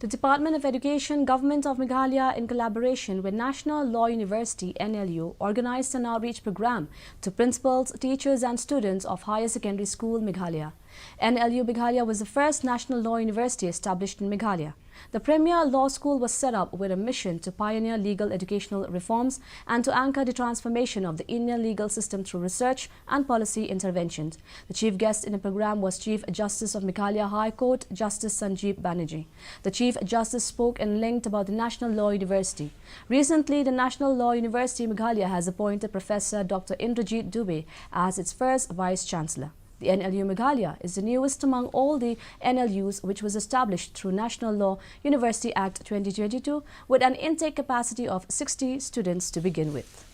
The Department of Education, Government of Meghalaya, in collaboration with National Law University (NLU), organized an outreach program to principals, teachers and students of Higher Secondary School, Meghalaya. NLU Meghalaya was the first national law university established in Meghalaya. The premier law school was set up with a mission to pioneer legal educational reforms and to anchor the transformation of the Indian legal system through research and policy interventions. The chief guest in the program was Chief Justice of Meghalaya High Court, Justice Sanjeev Banerjee. The Chief Justice spoke and linked about the National Law University. Recently, the National Law University Meghalaya has appointed Professor Dr. Indrajit Dubey as its first Vice-Chancellor. The NLU Meghalaya is the newest among all the NLUs, which was established through National Law University Act 2022 with an intake capacity of 60 students to begin with.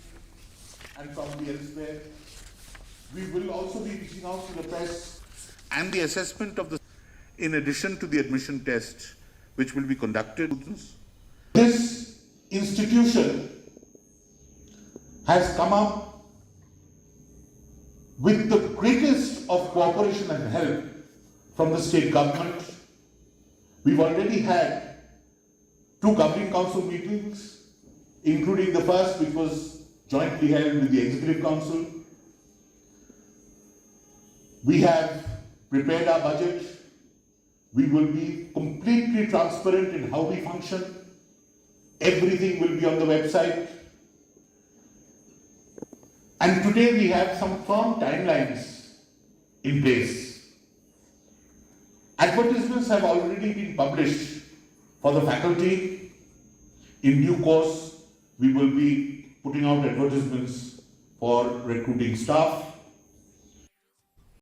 And from the elsewhere, we will also be reaching out to the press and the assessment of the, in addition to the admission test, which will be conducted. This institution has come up with the greatest of cooperation and help from the state government. We've already had 2 governing council meetings, including the first which was jointly held with the Executive Council. We have prepared our budget. We will be completely transparent in how we function. Everything will be on the website. And today we have some firm timelines in place. Advertisements have already been published for the faculty. In due course, we will be putting out advertisements for recruiting staff.